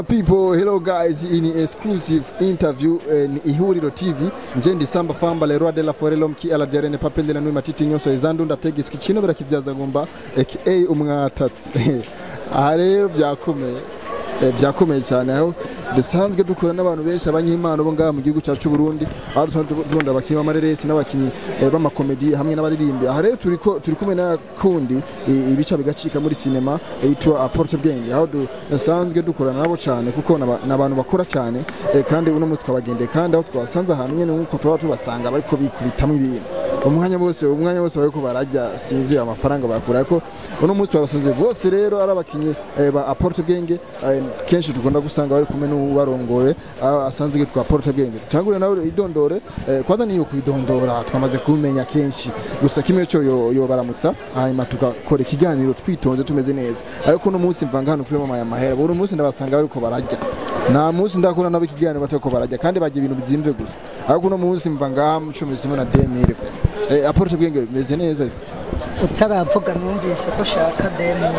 people, hello guys, in exclusive interview in Ihuriro TV. Njendi Samba Famba le Roi de la Forêt l'homme qui a la diarène papende la nuit matiti nyoso ezandu ndatege skicino birakivyaza gomba aka umwatatsi. Are byakomeye cyane aho dusanzwe dukora n'abantu benshi abanyimana bo ngaha mu gihugu cyacu Burundi aho dusanzwe abakinyi b'amareresi n'abakinyi b'amakomedi hamwe n'abaririmbi aha rero turi kumwe na kundi ibica bigacika muri cinema yitwa Apporte Bwenge aho dusanzwe dukorana nabo cyane kuko n'abantu bakora cyane kandi uno munsi twabagendeye kandi aho twasanze ahantu nyene nkuko tuba tubasanga bariko bikubitamo ibintu umwanya wose bariko barajya sinzi amafaranga bakura ko uno munsi twabasanze bose rero ari abakinyi ba Apporte Bwenge kenshi dukunda gusanga bari kumwe n'ubarongoye asanzwe yitwa Apporte Bwenge tangure nawe idondore kwaza niyo kwidondora twamaze kumenya kenshi gusa kimwe cyo yo baramutsa hanyuma tukakora ikiganiro twitonze tumeze neza ariko no munsi mvanga hano kuri mama ya mahera buri munsi ndabasanga bariko barajya nta munsi ndakora nabo ikiganiro batako barajya kandi bagiye ibintu bizimve gusa ariko no munsi mvanga mu 10 na 2000 Apporte Bwenge meze neza utaravuga numvise ko shaka 2000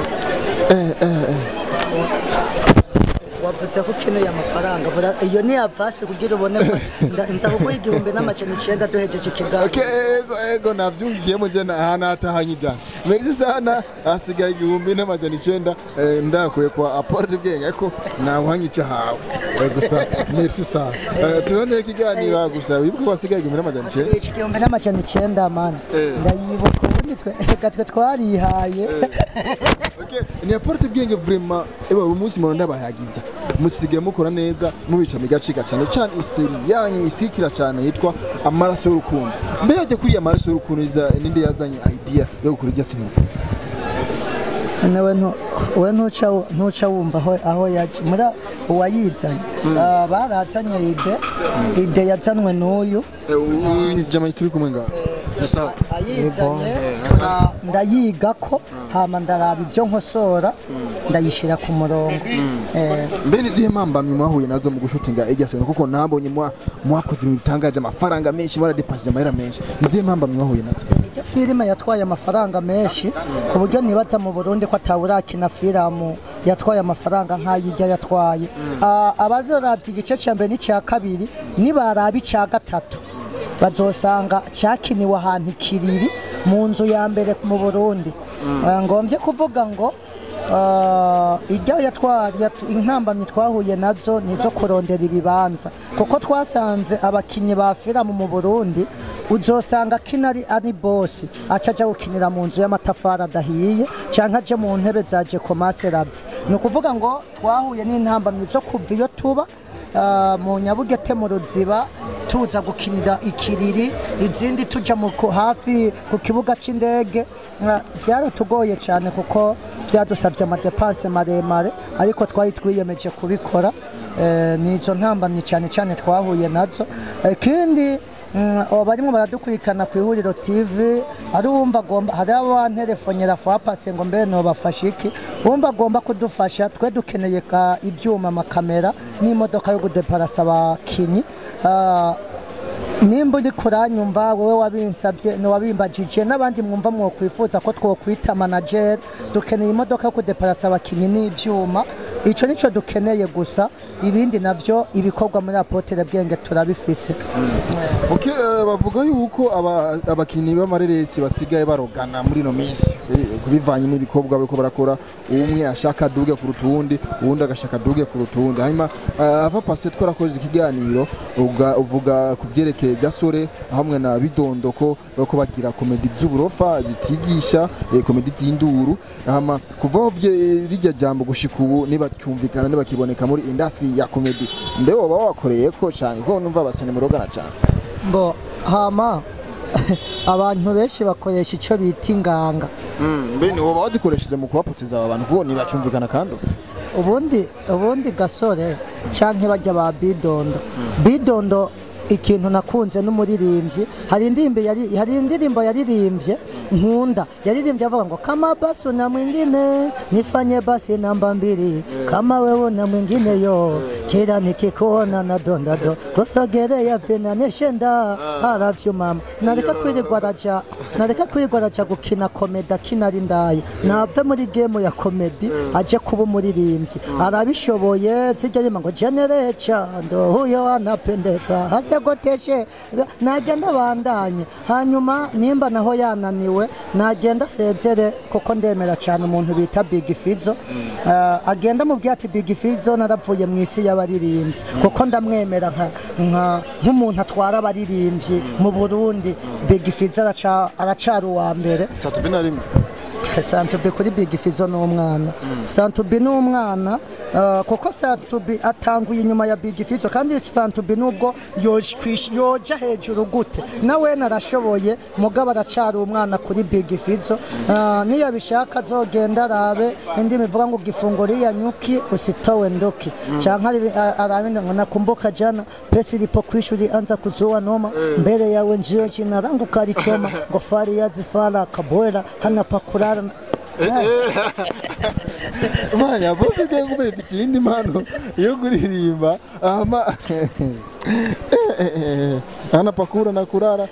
wapfutse ko ukeneye amafaranga iyo ni avase kugira ubone nza kuko igihumbi n'amaceni 9 duhejeje ikiganiro ego navyungiyemo je hanatahanye jana merci sana asigaye igihumbi n'amaceni 9 ndakuye kwa Apporte Bwenge ariko nawuhanyica hawe gusa merci sana tubone ikiganiro gusa wibuko wasigaye igihumbi n'amaceni 9 igihumbi n'amaceni 9 man ndayibuka ubundi twe twarihaye ni Apporte Bwenge vraiment umunsi muntu ndabayagiza musige mukora neza mubica migacika cyane cyane iseri yanyu isikira cyane yitwa amaraso y'urukundo mbe yaje kuri amaraso y'urukundo ninde yazanye idea yo gukora irya sinema nawe ntuca wumva aho yaje mura uwayizanye baratsanye ide yazanwe n'uyu jama turi kumwe ngaho ayizanye ndayiga ko hama ndaraba ivyo nkosora ndayishira ku murongo mbe nizihe mpambamye mwahuye nazo mu gushutinga irya sinema kuko nabonye mwakoze ibitangaje amafaranga menshi mwaradepashije amahera menshi nizihe mpambamye mwahuye nazo iryo filime yatwaye amafaranga menshi ku buryo nibaza mu Burundi ko atawurakina filmu yatwaye amafaranga nk'ayijya yatwaye abazoravye igice cya mbere n'icya kabiri nibaraba icya gatatu bazosanga cyakiniwe ahantu kiriri mu nzu ya mbere mu Burundi ngombye kuvuga ngo ijya yatwara intambamye twahuye nazo nizo kurondera ibibanza kuko twasanze abakinyi ba filmu mu Burundi uzosanga kinari ari boss acaje gukinira mu nzu y'amatafari adahiye canka aje mu ntebe zaje komase rabye no kuvuga ngo twahuye n'intambamye zo kuva iyo tuba mu Nyabugete mu Ruziba tuza gukinira ikiriri izindi tuja mu hafi ku kibuga c'indege byaratugoye cyane kuko byadusabye amadepanse maremare ariko twari twiyemeje kubikora nizo ntambamye cyane twahuye nazo kindi barimo baradukurikana ku Ihuriro TV ari wumva gomba hari abantelefonyera fa passe ngo mbe no bafashiki wumva agomba kudufasha twe dukeneye ka ibyuma amakamera n'imodoka yo gudeparasa abakinyi nimba uri kuranyumva wowe wabinsabye no wabimbajije n'abandi mwumva mwo kwifuza ko twokwita manager dukeneye imodoka yo kudeparasa abakinyi n'ibyuma ico nico dukeneye gusa ibindi navyo ibikorwa muri Apporte Bwenge turabifise okay bavuga yuko abakinyi b'amareresi basigaye barogana muri no minsi kubivanye n'ibikobwa biko barakora umwe ashaka duge ku rutundi uwundi agashaka duge ku rutundi hanyuma ava passe twarakoze ikiganiro uvuga kuvyerekeye gasore hamwe na bidondoko bako bagira komedi z'uburofa zitigisha komedi z'induru hama kuva rijya jambo gushika ubu nibacyumvikana nibakiboneka muri industry ya komedi mbe woba wakoreye ko cyane ko numva abasene murogana cyane mbo hama abantu benshi bakoresha ico bita inganga mbe ni woba wazikoresheje mu kubapoteza abantu kuko nibacyumvikana kandi ubundi gasore canke bajya ba bidondo ikintu nakunze n'umuririmbyi hari indirimbo yaririmbye nkunda yaririmbye avuga ngo kama basu na mwingine nifanye basi namba 2 kama wewe na mwingine yo kila nikikuona na dondado kusogelea pena neshenda I love you mama nareka kwirirwa araja gukina komedi akinari ndaye nave muri game ya komedi aje kuba umuririmbyi arabishoboye zijya ngo generecha ndo huyo anapendeza hasegoteshe nagenda bandanye hanyuma nimba naho yananiwe nagenda sezere kuko ndemera cyane umuntu bita Big Fizzo agenda mu byati Big Fizzo naravuye mu isi y'abaririmbyi kuko ndamwemera nk'umuntu atwara abaririmbyi mu Burundi Big Fizzo aracara uwa mbere Santubi kuri Big Fizzo n'umwana Santubi n'umwana kuko Santubi atanguye inyuma ya Big Fizzo kandi Santubi nubwo yoja hejuru gute nawe narashoboye mugabo aracara umwana kuri Big Fizzo niyo bishaka zogenda arabe indi mivuga ngo gifunguri ya nyuki usitowe ndoki canka arabinde ngo nakumbuka jana pesi lipo kwishuri anza kuzoa noma mbele yawe njio china rangu kalichoma ngo fari yazifala kabwela hana pakura mani apote byengu befite indi mano yo kuririmba ana pakura na kurara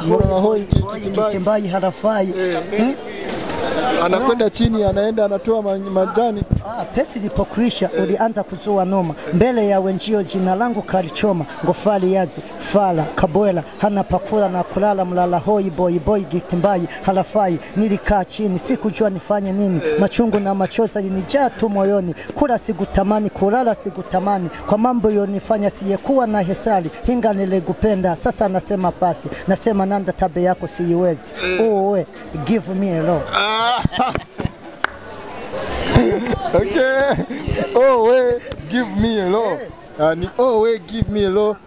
murana hoi kitimbai harafai anakwenda chini anaenda anatoa majani pesi lipokwisha ulianza kuzoa noma mbele yawe njio jina langu kalichoma ngofali yazi fala kabwela hana pakula na kulala mlala hoi boy gitimbai halafai nilikaa chini sikujua nifanye nini machungu na machozi yalinijaa tu moyoni kula sikutamani kulala sikutamani kwa mambo yonifanya siyekuwa na hesali hinga nilegupenda sasa nasema pasi nasema nanda tabe yako siyiwezi owe give me a love okay owe give me a love ni owe give me a love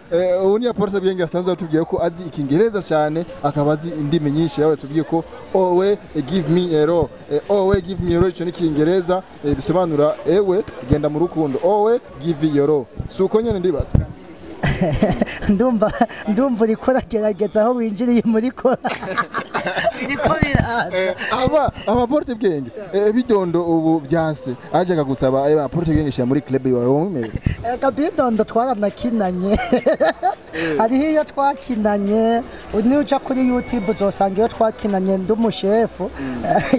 unia porsa byengi asanzwe tubwiye ko azi ikingereza cyane akabazi indimi nyinshi yawe tubwiye ko owe give me a love owe give me a love cyo ni kingereza bisobanura ewe genda mu rukundo owe give you a love suko nyene ndibaza ndumva urikora gerageza aho winjiriye muri ko iriko biraza aba porte bwenge bidondo ubu byanse aje kagusaba aba porte bwenge sha muri club yawe wumwe bidondo twaranakinanye ari hiyo twakinanye unyuca kuri YouTube uzosanga iyo twakinanye ndumushefu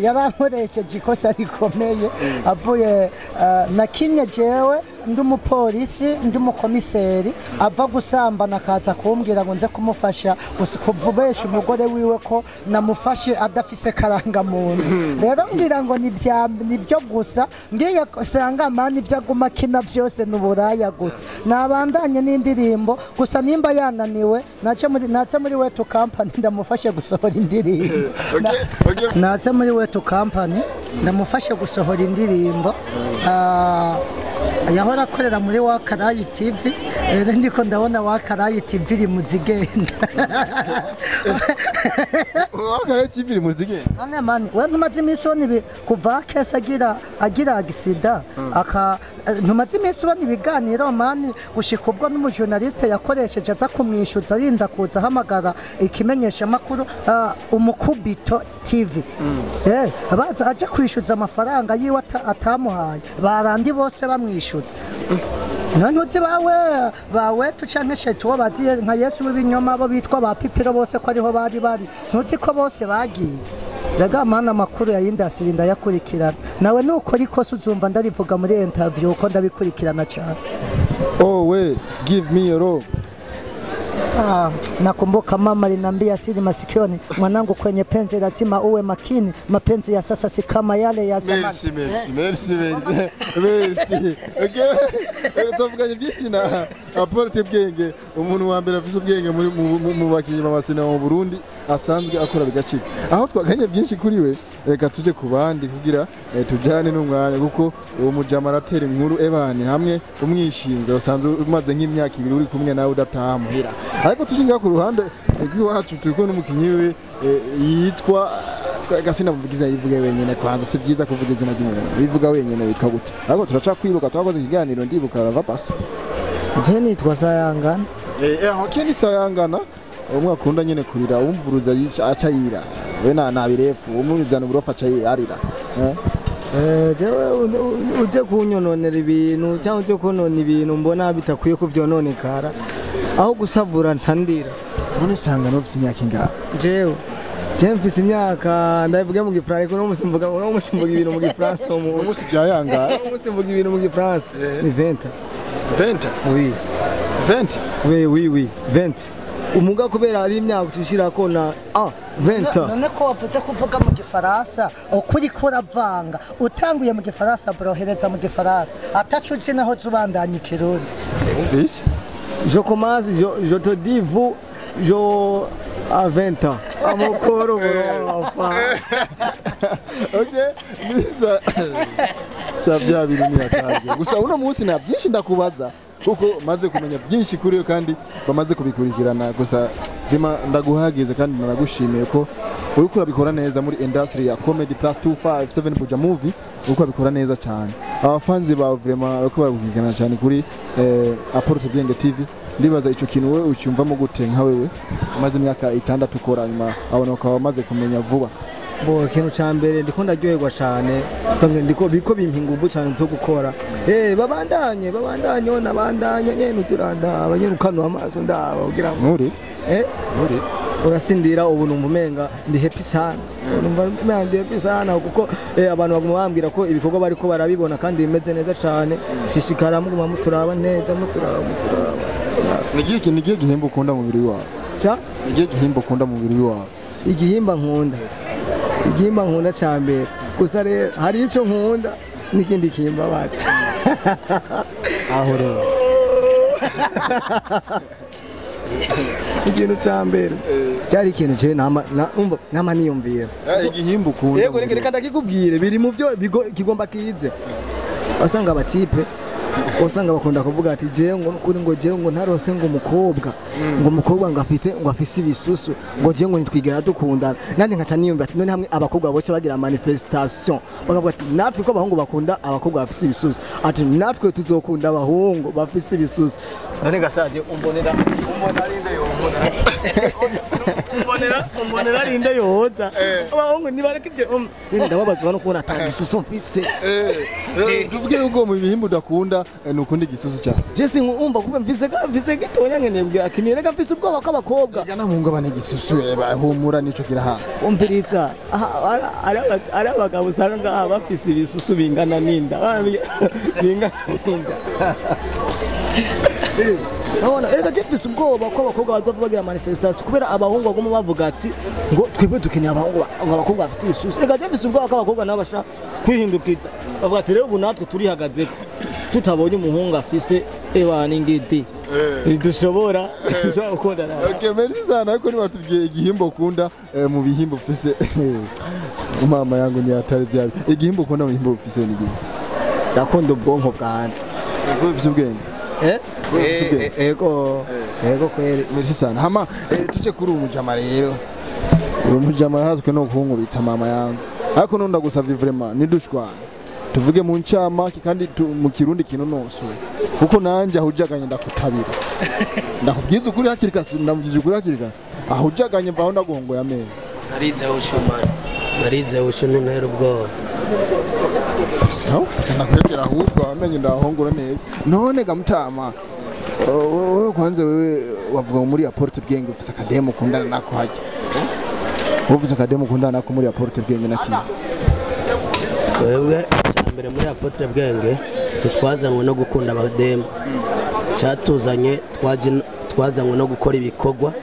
yarankoresheje ikosa rikomeye avuye nakinye jewe ndumupolisi ndumukomiseri ava gusambana kaza kumbwira ngo nze kumufasha kuvubesha umugore wiwe ko namufashe adafise karanga muntu rero ngira ngo nibyo gusa ngiye sanga mani byaguma kina byose nuburaya gusa nabandanye n'indirimbo gusa nimba yananiwe nace muri Wetu Company ndamufashe gusohora indirimbo nace muri Wetu Company ndamufashe gusohora indirimbo yahora akorera muri Wakarayi TV ndiko ndabona Wakarayi TV iri muzigenda Wakarayi TV iri muzigenda none mani we ntumaze iminsi ubona kuva kese agira agisida ntumaze iminsi ubona ibiganiro mani gushika ubwo n'umujournaliste yakoresheje aza kumwishuza arinda kuza hamagara ikimenyesha makuru Umukubito TV abaza aje kwishuza amafaranga yiwe atamuhaye barandi bose bamwishuza none uzi bawe tucanke shetu baziye nka Yesu w'ibinyoma abo bitwa ba Pipiro bose ko ariho bari ntuzi ko bose bagiye daga mana makuru ya industry ndayakurikirana nawe nuko rikoso uzumva ndarivuga muri interview uko ndabikurikirana cyane we give me a love nakumbuka mama aliniambia siri masikioni mwanangu kwenye penzi lazima uwe makini mapenzi ya sasa si kama yale ya zamani merci okay tuvuganye byinshi na aporte bwenge umuntu wa mbere afise ubwenge mu bakinyi bamasina mu Burundi asanzwe akora bigacika aho twaganye byinshi kuri we reka tuje ku bandi kugira tujane n'umwanya kuko uwo mujama aratera inkuru ebane hamwe umwishinze usanzwe umaze nk'imyaka 2 uri kumwe nawe udataha muhira ariko tujinga ku ruhande rw'iwacu turiko n'umukinyi we yitwa gasina muvugiza yivuge wenyene kwanza si byiza kuvuga izina ry'umuntu bivuga wenyene yitwa gute ariko turaca kwibuka twakoze ikiganiro ndibuka rava pass je nitwa Sayangana ni Sayangana umwe akunda nyene kurira umvuruza aca yira we nabirefu umuzana uburofa aca yarira jewe uje kunyononera ibintu cyangwa uje konona ibintu mbona bitakwiye kuvyononekara aho gusavura ncandira. none sanga no ufite imyaka ingahe jewe mfise imyaka ndavuga mu gifaransa ko no musimvuga ibintu mu gifaransa umunsi byayanga no musimvuga ibintu mu gifaransa ni 20 oui 20 oui 20 umuga kubera ari imyaka tushira ko na 20 none ko wavuze kuvuga mu gifaransa ukuri kuravanga utanguye mu gifaransa brohereza mu gifaransa atacuze naho zubandanye ikirundi umvise je commence je te dis vous à 20 ans amukoro okay nisa shabya bintu niyataje gusa uno munsi na byinshi ndakubaza kuko maze kumenya byinshi kuri yo kandi bamaze kubikurikirana gusa bima ndaguhageze kandi naragushimiye ko uri kurabikora neza muri industry ya comedy plus 257 Buja movie uko abikora neza cyane abafanzi ba vraiment uko babikirana cyane kuri Apollo Bwenge TV ndibaza ico kintu we ucyumvamo gute nka wewe maze imyaka 6 ukora nyuma abona ko bamaze kumenya vuba bo kintu cyambere ndiko ndaryoherwa cyane ndiko biko bimpingubu cyane zo gukora babandanye nabandanye nyene uturanda abanyerukano amaso ndaba ugira muri urasindira ubu numumenga ndi happy sana numva ndi happy sana kuko abantu baguma bambwira ko ibikorwa bariko barabibona kandi bimeze neza cyane shishikara muguma muturaba neza muturaba nigiye gihembo ukunda mu mubiri wawe sa nigiye gihembo ukunda mu mubiri wawe igihimba nkunda cyambere gusa rero hari ico nkunda nikindi kimba bati aho rero ikintu cyambere cyari ikintu je nama niyumvira igihimba ukunda yego reka ndakikubwire biri mu byo kigomba kize basanga abatipe usanga bakunda kuvuga ati je ngo kuri ngo je ngo ntarose ngo umukobwa ngo afise ibisusu ngo je ngo nitwigera dukundana nandi nkaca niyumva ati none hamwe abakobwa bose bagira manifestation bakavuga ati natwe ko abahungu bakunda abakobwa bafise ibisusu ati natwe tuzokunda abahungu bafise ibisusu none gasaje umbonera rinde yoza abahungu nibareke ibyo ndababazwa no kubona atanga isusu mfise tuvuge uko mu bihimba udakunda nukundi gisusu cyane Jesse umva kuba mvise gitonya nkenebwe akinireka mfise ubwoba kw'abakobwa gana munga bane gisusu bahumura nico kiraha umviritsa ari abagabo usanga ngaha bafise ibisusu bingana n'inda Nabona erega jefise ubwoba ko abakobwa bazova bagira manifestation kubera abahungu bagoma bavuga ati ngo twebwe dukeneye abahungu abakobwa bafite ibisusu erega jefise ubwoba ko abakobwa nabo basha kwihindukiza bavuga ati rero ubu natwe turihagazeko tutabonye umuhungu afise n'ingidi dushobora gukundana. Okay, merci sana ariko ni watubwiye igihimbo ukunda mu bihimbo ufise mama yangu ni atari byawe igihimbo ukunda mu bihimbo ufise ni gihe ndakunda ubwonko bwanje ego bifise ubwenge ego kweli merci sana hama tuje kuri umujama rero uyu mujama hazwe no kuhungu bita mama yangu ariko nunda gusavye vraiment ni dushwana tuvuge mu ncama kandi mu kirundi kino noso kuko nanje ahujaganye ndakutabira ndakubwiza ukuri hakirikasi ndamugize ukuri hakirika ahujaganye mbaho ndagongo ya meza narize ushunu ntero ubwo sawa nakwegera ahubwo amenye ndahongora neza none gamutama wewe kwanze wewe wavuga muri Apollo Bwenge ufise akademo kundana nako haje ufise akademo kundana nako muri Apollo Bwenge naki wewe cyambere muri Apollo Bwenge twazanwe no gukunda abademo cyatuzanye twazanwe no gukora ibikorwa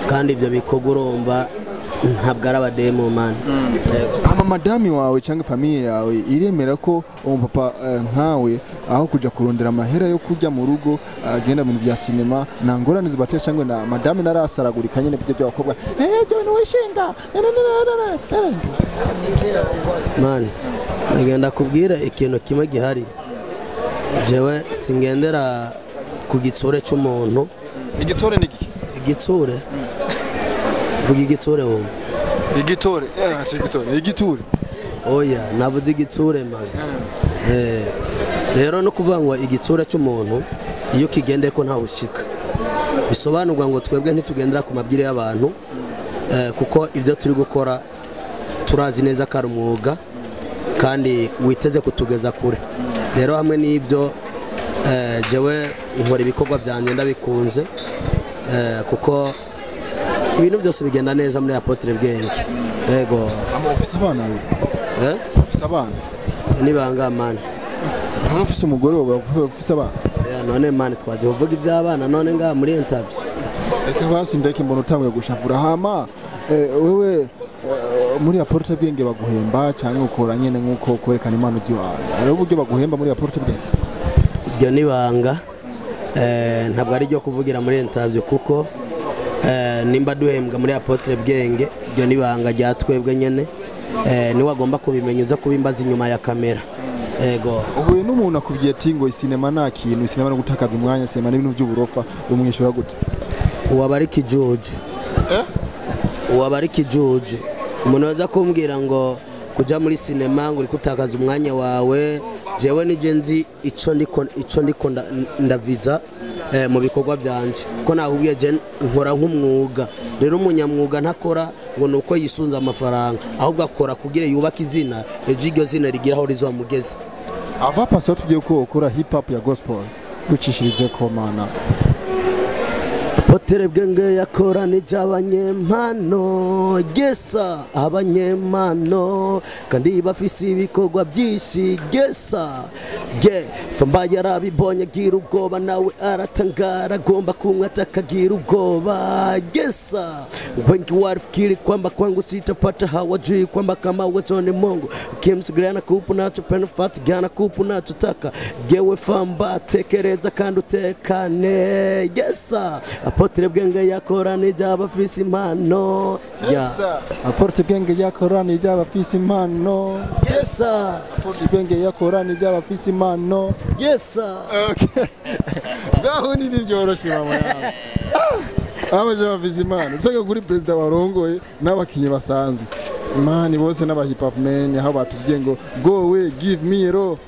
kandi ibyo bikorwa urumva ntabwo ari abademo man ama madami wawe cyangwa famille yawe iremera ko umupapa nkawe aho kuja kurondera amahera yo kujya mu rugo agenda mu bya cinema nangorane zibatera cyangwa na madami narasaragurika nyene byo by'abakobwa byo ni wishinga man nagenda kubwira ikintu kimwe gihari jewe singendera ku gitsure cy'umuntu igitore niki igitsure vuga igitsure wumva igitore igiture oya navuze igitsure man rero no kuvuga ngo igitsure cy'umuntu iyo kigendeye ko ntawe ushika bisobanurwa ngo twebwe ntitugendera ku mabwire y'abantu kuko ibyo turi gukora turazi neza ko ari umwuga kandi witeze kutugeza kure rero hamwe n'ibyo jewe nkora ibikorwa byanjye ndabikunze kuko ibintu byose bigenda neza muri Apotre Bwenge yego office abana office abana ni bangamana office umugore wawe office abana none mani twaje kuvuga iby'abana none nga muri interview reka basi ndeke mbona utanguye gushavura hama wewe muri Apotre Bwenge baguhemba cyangwa ukora nyene nkuko kwerekana impano ziwawe ari uburyo baguhemba muri Apotre Bwenge ibyo nibanga ntabwo ari ryo kuvugira muri interview kuko nimba duhembwa muri Apotre Bwenge ibyo nibanga rya twebwe nyene niwe agomba kubimenya uza kubimbaza inyuma ya kamera ego uhuye n'umuntu akubwiye ati ngo sinema nta kintu sinema no gutakaza umwanya sinema n'ibintu by'uburofa bumwishura gute uwabariki George uwabariki George umuntu waza kumbwira ngo kuja muri sinema ngo uri kutakaza umwanya wawe jewe nije nzi ico ndiko ndaviza mu bikorwa byanje ko nahubwiye je nkora nk'umwuga rero umunyamwuga ntakora ngo nuko yisunza amafaranga ahubwo akora kugira yubaka izina ejo iryo zina rigira aho rizomugeza ava paso tugiye ko ukora hip hop ya gospel ducishirize ko mana Apotre Bwenge yakoranije abanyempano gesa abanyempano kandi bafise ibikorwa byinshi gesa famba yarabibonye gira ubwoba nawe aratangara agomba kumwe atakagira ubwoba gesa wengi walifikiri kwamba kwangu sitapata hawajui kwamba kama wetone Mungu ukimsigirana kupu nacho penafati gana kupu nacho taka gewe famba tekereza kandi utekane gesa Apotre Bwenge yakoranije abafise impano Apotre Bwenge yakoranije abafise impano Apotre Bwenge yakoranije abafise impano ngaho ni byoroshe mama yawe abaje bafise impano tsoke kuri president warongoye n'abakinyi basanzwe imani bose n'aba hip hop men aho batubwiye ngo go away give me ro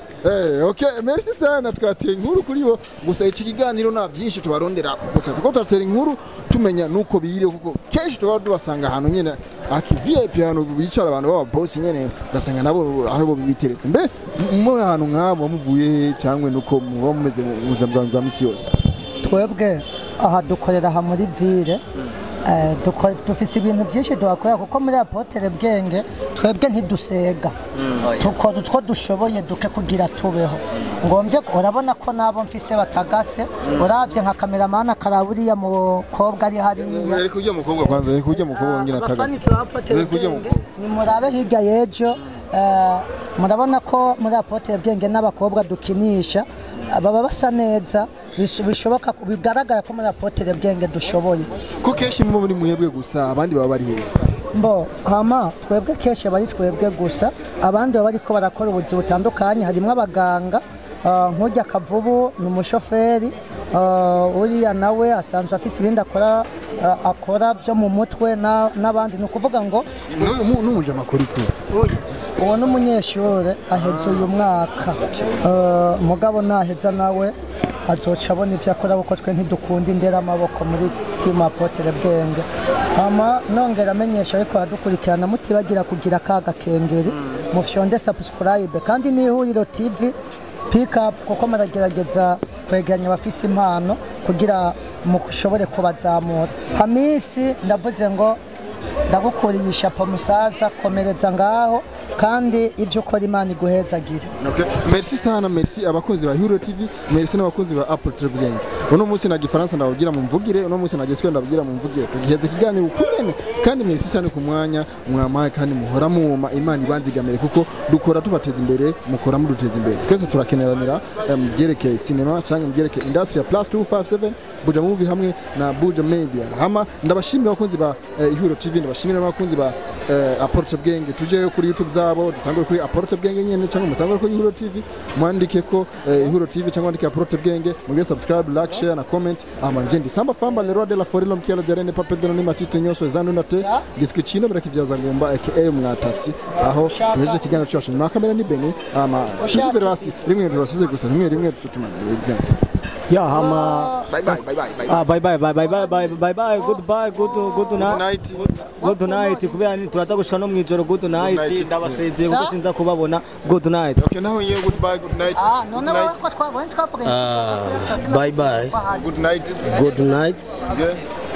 okay merci sana twateye inkuru kuri bo gusa iki kiganiro na byinshi tubarondera gusa tuko twatera inkuru tumenya nuko biyire kuko kenshi tuba dubasanga ahantu nyene aki VIP hano bicara abantu baba boss nyene basanga nabo aho biteretse mbe muri ahantu nkabo muvuye cyangwe nuko muba mumeze mu buzima bwa misi yose twebwe aha dukorera ha muri ville dufise ibintu byinshi duhakorera kuko muri Apotre Bwenge twebwe ntidusega tukora utwo dushoboye duke kugira tubeho ngombye urabona ko nabo mfise batagase uravye nka kameramana karaburiya mu kobwa ari hariya uri kujya mukobwa kwanza uri kujya mukobwa ngira tagase uri kujya ni murabe hirya yejo murabona ko muri Apotre Bwenge n'abakobwa dukinisha baba basa neza bishoboka bigaragara ko muri Apotre Bwenge dushoboye ko keshi mu muri muhebwe gusa abandi baba bari he mbo hama twebwe keshi bari twebwe gusa abandi baba ariko barakora ubuzi butandukanye harimo abaganga nk'ujya Kavubu ni umushoferi uriya nawe asanzwe afise ibindi akora byo mu mutwe n'abandi ni ukuvuga ngo n'umuje amakuru iki uwo n'umunyeshuri ahetse uyu mwaka mugabo naheza nawe azoca abona ivyo akora kuko twe ntidukunda indera amaboko muri team Apotre Bwenge ama nongera amenyesha ariko adukurikirana mutibagira kugira kaga kengeri mu fyonde subscribe kandi ni Ihuriro TV pick up kuko maragerageza kwegeranya abafise impano kugira mushobore kubazamura Hamisi ndavuze ngo ndagukuriye po musaza komereza ngaho kandi ibyo ukora Imana iguhezagira okay merci sana merci abakozi ba Ihuriro TV merci n'abakozi ba Apotre Bwenge uno munsi na gifaransa ndavugira mu mvugire uno munsi na giswe ndavugira mu mvugire tugiheze kiganiro ukunyene kandi merci cyane ku mwanya mwamaye kandi muhora muma Imana ibanzigamere kuko dukora tubateza imbere mukora muduteza imbere twese turakeneranira muvyerekeye cinema cyangwa muvyerekeye industry plus 257 Buja Movie hamwe na Buja Media hama ndabashimira abakozi ba Ihuriro TV ndabashimira abakozi ba Apotre Bwenge tuje kuri YouTube zabo dutangure kuri Apotre Bwenge nyene cyangwa mutangure kuri Ihuriro TV mwandike ko Ihuriro TV cyangwa andike Apotre Bwenge mugire subscribe like share na comment amanje ndi Samba Famba le roi de la forêt l'homme qui a la dernière papel de l'anima tite nyoso ezandu nate giswe kino birakivyaza ngomba aka mwatasi aho tuheje kiganiro cyacu nyuma kamera ni Beni ama tuzize rasi rimwe rwasize gusa rimwe dusutuma Yeah, hama. Bye bye bye bye. Bye bye bye bye bye bye bye bye goodbye good night. Good night. Kubera turaza gushika no mwijoro good night. Ndabasezeye kuko sinza kubabona good night. Okay, naho yeye goodbye good night. none wowe ko twabonye twavuga Bye bye. Good night. Good night. Yeah.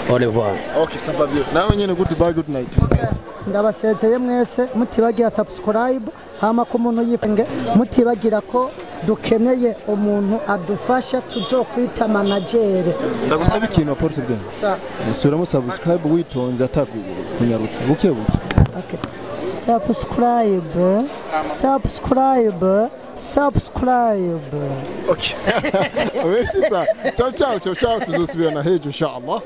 Au revoir. Okay, saba bien. Naho nyene goodbye good night. ndabasezeye mwese mutibagira subscribe hama ko umuntu yifenge mutibagira ko dukeneye umuntu adufasha tuzokwita manager. Ndagusaba ikintu apporte bwa. Suramo subscribe witonze atakunyarutsa. Buke. Okay. Subscribe. Okay. Merci ça. Ciao ciao tuzosubirana hejo inshallah.